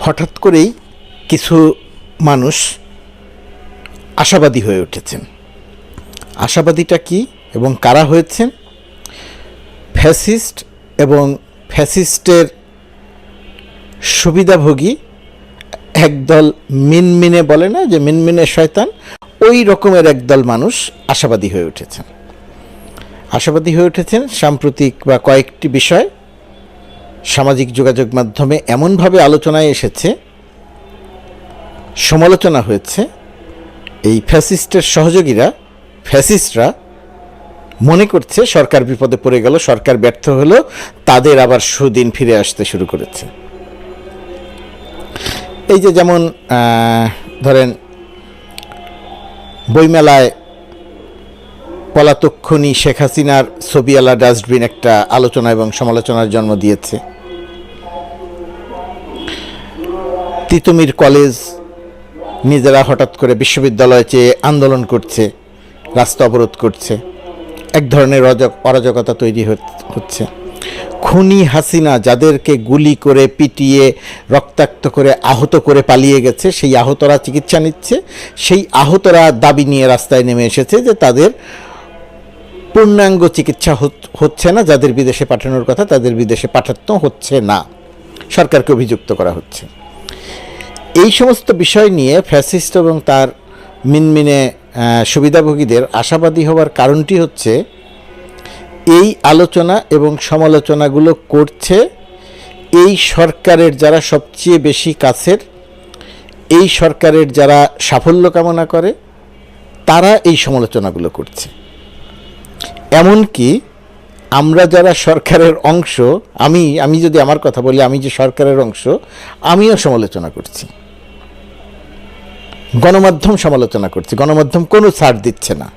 হঠাৎ করেই কিছু মানুষ আশাবাদী হয়ে উঠেছেন। আশাবাদীটা কি এবং কারা হয়েছেন? ফ্যাসিস্ট এবং ফ্যাসিস্টের সুবিধাভোগী একদল মিনমিনে, বলে না যে মিনমিনে শয়তান, ওই রকমের একদল মানুষ আশাবাদী হয়ে উঠেছেন। আশাবাদী হয়ে উঠেছেন সাম্প্রতিক বা কয়েকটি বিষয় সামাজিক যোগাযোগ মাধ্যমে এমনভাবে আলোচনায় এসেছে, সমালোচনা হয়েছে। এই ফ্যাসিস্টের সহযোগীরা, ফ্যাসিস্টরা মনে করছে সরকার বিপদে পড়ে গেল, সরকার ব্যর্থ হলো, তাদের আবার সুদিন ফিরে আসতে শুরু করেছে। এই যে যেমন ধরেন বইমেলায় পলাতক খুনি শেখ হাসিনার ছবিওয়ালা ডাস্টবিন একটা আলোচনা এবং সমালোচনার জন্ম দিয়েছে। তিতুমির কলেজ নিজেরা হঠাৎ করে বিশ্ববিদ্যালয়ে চেয়ে আন্দোলন করছে, রাস্তা অবরোধ করছে, এক ধরনের অরাজকতা তৈরি হচ্ছে। খুনি হাসিনা যাদেরকে গুলি করে পিটিয়ে রক্তাক্ত করে আহত করে পালিয়ে গেছে, সেই আহতরা চিকিৎসা নিচ্ছে। সেই আহতরা দাবি নিয়ে রাস্তায় নেমে এসেছে যে তাদের পূর্ণাঙ্গ চিকিৎসা হচ্ছে না, যাদের বিদেশে পাঠানোর কথা তাদের বিদেশে পাঠানো হচ্ছে না, সরকারকে অভিযুক্ত করা হচ্ছে। এই সমস্ত বিষয় নিয়ে ফ্যাসিস্ট এবং তার মিনমিনে সুবিধাভোগীদের আশাবাদী হওয়ার কারণটি হচ্ছে এই আলোচনা এবং সমালোচনাগুলো করছে এই সরকারের যারা সবচেয়ে বেশি কাছের, এই সরকারের যারা সাফল্য কামনা করে, তারা এই সমালোচনাগুলো করছে। এমনকি আমরা যারা সরকারের অংশ, আমি যদি আমার কথা বলি, আমি যে সরকারের অংশ, আমিও সমালোচনা করছি, গণমাধ্যম সমালোচনা করছে। গণমাধ্যম কোনো ছাড় দিচ্ছে না,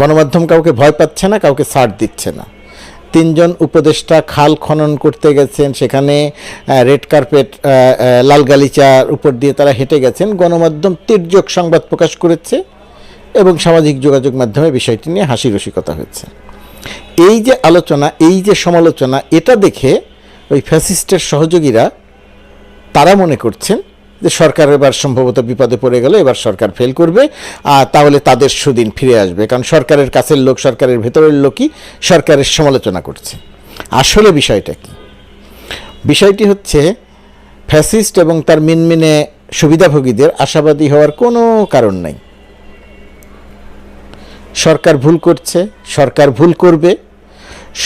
গণমাধ্যম কাউকে ভয় পাচ্ছে না, কাউকে ছাড় দিচ্ছে না। 3 জন উপদেষ্টা খাল খনন করতে গেছেন, সেখানে রেড কার্পেট, লাল গালিচার উপর দিয়ে তারা হেঁটে গেছেন। গণমাধ্যম তির্যক সংবাদ প্রকাশ করেছে এবং সামাজিক যোগাযোগ মাধ্যমে বিষয়টি নিয়ে হাসি রসিকতা হয়েছে। এই যে আলোচনা, এই যে সমালোচনা, এটা দেখে ওই ফ্যাসিস্টের সহযোগীরা তারা মনে করছেন যে সরকার এবার সম্ভবত বিপদে পড়ে গেল, এবার সরকার ফেল করবে, তাহলে তাদের সুদিন ফিরে আসবে, কারণ সরকারের কাছের লোক, সরকারের ভেতরের লোকই সরকারের সমালোচনা করছে। আসলে বিষয়টা কি? বিষয়টি হচ্ছে ফ্যাসিস্ট এবং তার মিনমিনে সুবিধাভোগীদের আশাবাদী হওয়ার কোনো কারণ নাই। সরকার ভুল করছে, সরকার ভুল করবে,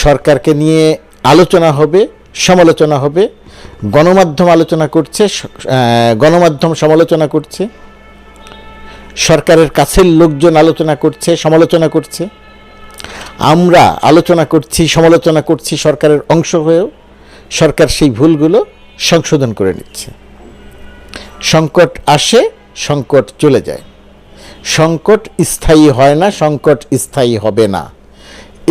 সরকারকে নিয়ে আলোচনা হবে, সমালোচনা হবে। গণমাধ্যম আলোচনা করছে, গণমাধ্যম সমালোচনা করছে, সরকারের কাছের লোকজন আলোচনা করছে, সমালোচনা করছে। আমরা আলোচনা করছি, সমালোচনা করছি সরকারের অংশ হয়েও। সরকার সেই ভুলগুলো সংশোধন করে নিচ্ছে। সংকট আসে, সংকট চলে যায়। সংকট স্থায়ী হয় না, সংকট স্থায়ী হবে না।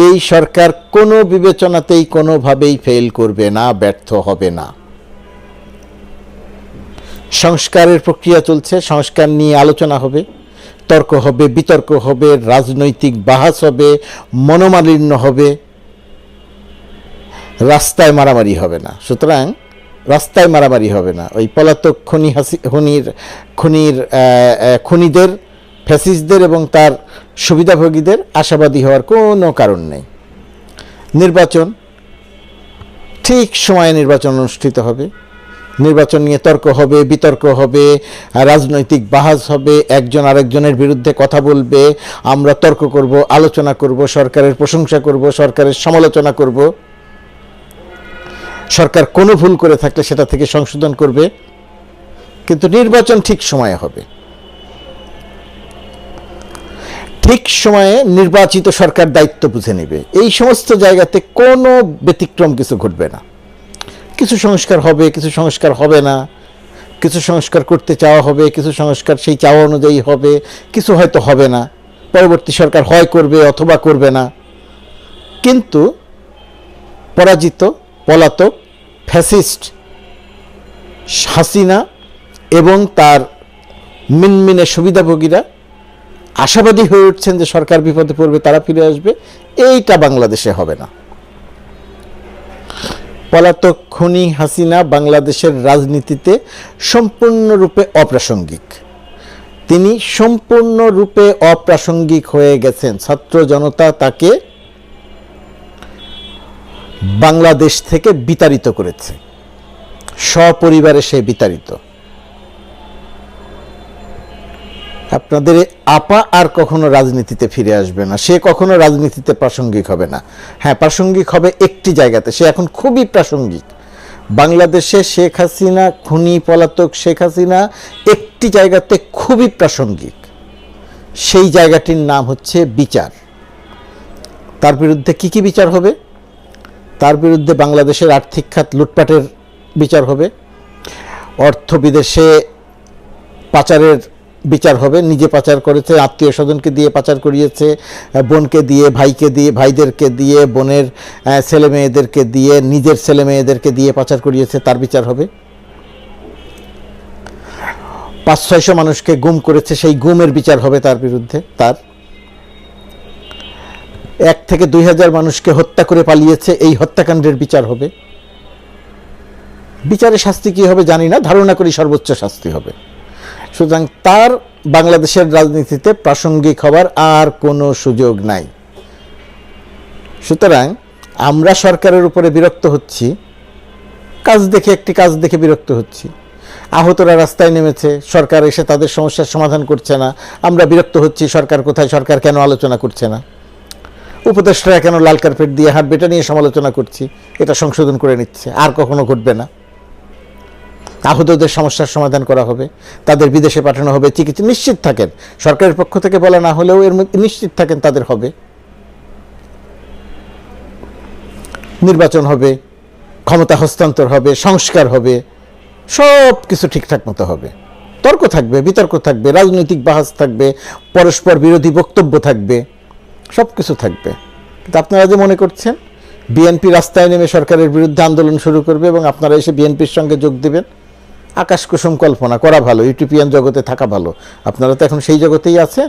এই সরকার কোনো বিবেচনাতেই কোনোভাবেই ফেল করবে না, ব্যর্থ হবে না। সংস্কারের প্রক্রিয়া চলছে, সংস্কার নিয়ে আলোচনা হবে, তর্ক হবে, বিতর্ক হবে, রাজনৈতিক বাহাস হবে, মনোমালিন্য হবে, রাস্তায় মারামারি হবে না। সুতরাং রাস্তায় মারামারি হবে না। ওই পলাতক খুনিদের, ফ্যাসিস্টদের এবং তার সুবিধাভোগীদের আশাবাদী হওয়ার কোনো কারণ নেই। নির্বাচন, ঠিক সময়ে নির্বাচন অনুষ্ঠিত হবে, নির্বাচন নিয়ে তর্ক হবে, বিতর্ক হবে, রাজনৈতিক বাহাস হবে, একজন আরেকজনের বিরুদ্ধে কথা বলবে, আমরা তর্ক করব, আলোচনা করব, সরকারের প্রশংসা করব, সরকারের সমালোচনা করব। সরকার কোনো ভুল করে থাকলে সেটা থেকে সংশোধন করবে, কিন্তু নির্বাচন ঠিক সময়ে হবে। ঠিক সময়ে নির্বাচিত সরকার দায়িত্ব বুঝে নেবে। এই সমস্ত জায়গাতে কোনো ব্যতিক্রম কিছু ঘটবে না। কিছু সংস্কার হবে, কিছু সংস্কার হবে না, কিছু সংস্কার করতে চাওয়া হবে, কিছু সংস্কার সেই চাওয়া অনুযায়ী হবে, কিছু হয়তো হবে না। পরবর্তী সরকার হয় করবে অথবা করবে না। কিন্তু পরাজিত, পলাতক, ফ্যাসিস্ট হাসিনা এবং তার মিনমিনে সুবিধাভোগীরা আশাবাদী হয়ে উঠছেন যে সরকার বিপদে পড়বে, তারা ফিরে আসবে। এইটা বাংলাদেশে হবে না। পলাতক খুনি হাসিনা বাংলাদেশের রাজনীতিতে সম্পূর্ণরূপে অপ্রাসঙ্গিক। তিনি সম্পূর্ণরূপে অপ্রাসঙ্গিক হয়ে গেছেন। ছাত্র জনতা তাকে বাংলাদেশ থেকে বিতাড়িত করেছে, সপরিবারে সে বিতাড়িত। আপনাদের আপা আর কখনো রাজনীতিতে ফিরে আসবে না, সে কখনো রাজনীতিতে প্রাসঙ্গিক হবে না। হ্যাঁ, প্রাসঙ্গিক হবে একটি জায়গাতে, সে এখন খুবই প্রাসঙ্গিক। বাংলাদেশে শেখ হাসিনা, খুনি পলাতক শেখ হাসিনা একটি জায়গাতে খুবই প্রাসঙ্গিক, সেই জায়গাটির নাম হচ্ছে বিচার। তার বিরুদ্ধে কি কি বিচার হবে? তার বিরুদ্ধে বাংলাদেশের আর্থিক খাত লুটপাটের বিচার হবে, অর্থ বিদেশে পাচারের বিচার হবে। নিজে পাচার করেছে, আত্মীয় স্বজনকে দিয়ে পাচার করিয়েছে, বোনকে দিয়ে, ভাইকে দিয়ে, ভাইদেরকে দিয়ে, বোনের ছেলে মেয়েদেরকে দিয়ে, নিজের ছেলে মেয়েদেরকে দিয়ে পাচার করিয়েছে, তার বিচার হবে। 500-600 মানুষকে গুম করেছে, সেই গুমের বিচার হবে তার বিরুদ্ধে। তার 1 থেকে 2000 মানুষকে হত্যা করে পালিয়েছে, এই হত্যাকাণ্ডের বিচার হবে। বিচারে শাস্তি কি হবে জানি না, ধারণা করি সর্বোচ্চ শাস্তি হবে। সুতরাং তার বাংলাদেশের রাজনীতিতে প্রাসঙ্গিক হবার আর কোনো সুযোগ নাই। সুতরাং আমরা সরকারের উপরে বিরক্ত হচ্ছি, একটি কাজ দেখে বিরক্ত হচ্ছি। আহতরা রাস্তায় নেমেছে, সরকার এসে তাদের সমস্যার সমাধান করছে না, আমরা বিরক্ত হচ্ছি। সরকার কোথায়? সরকার কেন আলোচনা করছে না? উপদেষ্টারা কেন লাল কার্পেট দিয়ে হাঁটবে? এটা নিয়ে সমালোচনা করছি, এটা সংশোধন করে নিচ্ছে, আর কখনো ঘটবে না। আহতদের সমস্যার সমাধান করা হবে, তাদের বিদেশে পাঠানো হবে, চিকিৎসা নিশ্চিত থাকেন, সরকারের পক্ষ থেকে বলা না হলেও এর মধ্যে নিশ্চিত থাকেন তাদের হবে। নির্বাচন হবে, ক্ষমতা হস্তান্তর হবে, সংস্কার হবে, সব কিছু ঠিকঠাক মতো হবে। তর্ক থাকবে, বিতর্ক থাকবে, রাজনৈতিক বাহাস থাকবে, পরস্পর বিরোধী বক্তব্য থাকবে, সব কিছু থাকবে। কিন্তু আপনারা যে মনে করছেন বিএনপি রাস্তায় নেমে সরকারের বিরুদ্ধে আন্দোলন শুরু করবে এবং আপনারা এসে বিএনপির সঙ্গে যোগ দেবেন, আকাশ কুসুম কল্পনা করা ভালো, ইউটোপিয়ান জগতে থাকা ভালো। আপনারা তো এখন সেই জগতেই আছেন।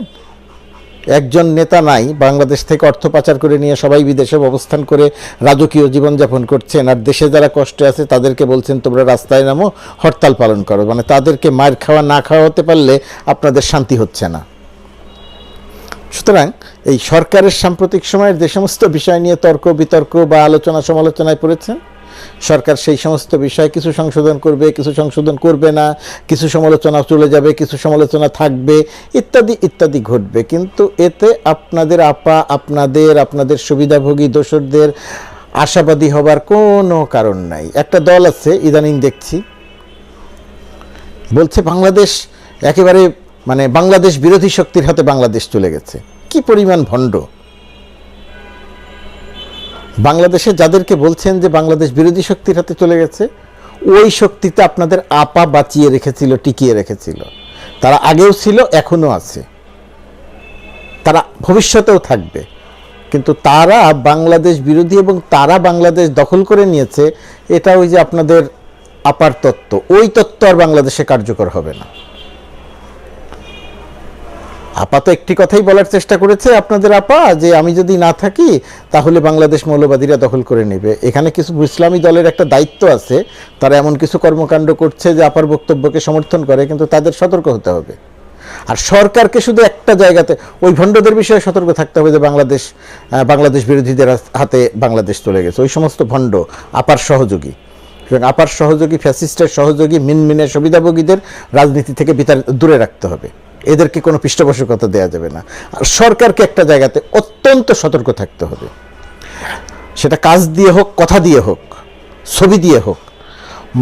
একজন নেতা নাই, বাংলাদেশ থেকে অর্থ পাচার করে নিয়ে সবাই বিদেশে অবস্থান করে রাজকীয় জীবনযাপন করছেন, আর দেশে যারা কষ্টে আছে তাদেরকে বলছেন তোমরা রাস্তায় নামো, হরতাল পালন করো। মানে তাদেরকে মার খাওয়া না খাওয়া হতে পারলে আপনাদের শান্তি হচ্ছে না। সুতরাং এই সরকারের সাম্প্রতিক সময়ের যে সমস্ত বিষয় নিয়ে তর্ক বিতর্ক বা আলোচনা সমালোচনায় পড়েছেন, সরকার সেই সমস্ত বিষয় কিছু সংশোধন করবে, কিছু সংশোধন করবে না, কিছু সমালোচনা চলে যাবে, কিছু সমালোচনা থাকবে, ইত্যাদি ইত্যাদি ঘটবে। কিন্তু এতে আপনাদের আপা, আপনাদের সুবিধাভোগী দোসরদের আশাবাদী হবার কোনো কারণ নাই। একটা দল আছে ইদানিং দেখছি, বলছে বাংলাদেশ একেবারে বাংলাদেশ বিরোধী শক্তির হাতে বাংলাদেশ চলে গেছে। কি পরিমাণ ভণ্ড! বাংলাদেশে যাদেরকে বলছেন যে বাংলাদেশ বিরোধী শক্তির হাতে চলে গেছে, ওই শক্তিতে আপনাদের আপা বাঁচিয়ে রেখেছিল, টিকিয়ে রেখেছিল। তারা আগেও ছিল, এখনো আছে, তারা ভবিষ্যতেও থাকবে। কিন্তু তারা বাংলাদেশ বিরোধী এবং তারা বাংলাদেশ দখল করে নিয়েছে, এটা ওই যে আপনাদের আপার তত্ত্ব, ওই তত্ত্ব আর বাংলাদেশে কার্যকর হবে না। আপা তো একটি কথাই বলার চেষ্টা করেছে, আপনাদের আপা, যে আমি যদি না থাকি তাহলে বাংলাদেশ মৌলবাদীরা দখল করে নেবে। এখানে কিছু ইসলামী দলের একটা দায়িত্ব আছে, তারা এমন কিছু কর্মকাণ্ড করছে যে আপার বক্তব্যকে সমর্থন করে, কিন্তু তাদের সতর্ক হতে হবে। আর সরকারকে শুধু একটা জায়গাতে, ওই ভণ্ডদের বিষয়ে সতর্ক থাকতে হবে যে বাংলাদেশ বিরোধীদের হাতে বাংলাদেশ চলে গেছে। ওই সমস্ত ভণ্ড আপার সহযোগী, আপার সহযোগী, ফ্যাসিস্টের সহযোগী, মিনমিনের সুবিধাভোগীদের রাজনীতি থেকে দূরে রাখতে হবে। এদেরকে কোনো পৃষ্ঠপোষকতা দেওয়া যাবে না। আর সরকারকে একটা জায়গাতে অত্যন্ত সতর্ক থাকতে হবে, সেটা কাজ দিয়ে হোক, কথা দিয়ে হোক, ছবি দিয়ে হোক।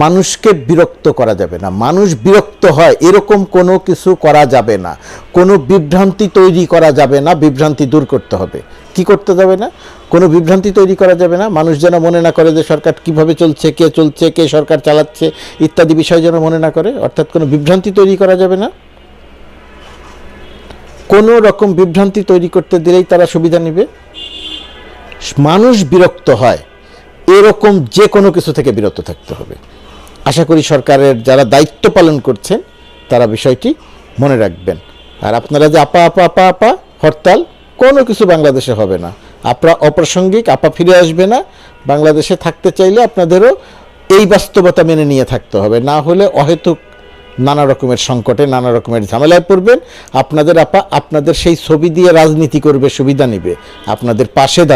মানুষকে বিরক্ত করা যাবে না। মানুষ বিরক্ত হয় এরকম কোনো কিছু করা যাবে না, কোনো বিভ্রান্তি তৈরি করা যাবে না। বিভ্রান্তি দূর করতে হবে। কি করতে যাবে না? কোনো বিভ্রান্তি তৈরি করা যাবে না। মানুষ যেন মনে না করে যে সরকার কিভাবে চলছে, কে সরকার চালাচ্ছে ইত্যাদি বিষয় যেন মনে না করে। অর্থাৎ কোনো বিভ্রান্তি তৈরি করা যাবে না। কোনো রকম বিভ্রান্তি তৈরি করতে দিলেই তারা সুবিধা নেবে। মানুষ বিরক্ত হয় এরকম যে কোনো কিছু থেকে বিরত থাকতে হবে। আশা করি সরকারের যারা দায়িত্ব পালন করছেন তারা বিষয়টি মনে রাখবেন। আর আপনারা যে আপা হরতাল, কোনো কিছু বাংলাদেশে হবে না। আপনারা অপ্রাসঙ্গিক, আপা ফিরে আসবে না। বাংলাদেশে থাকতে চাইলে আপনাদেরও এই বাস্তবতা মেনে নিয়ে থাকতে হবে, না হলে অহেতুক নানা রকমের সংকটে, নানা রকমের ঝামেলায় পড়বেন। আপনাদের আপা আপনাদের সেই ছবি দিয়ে রাজনীতি করবে, সুবিধা নেবে, আপনাদের পাশে দাঁড়াবে।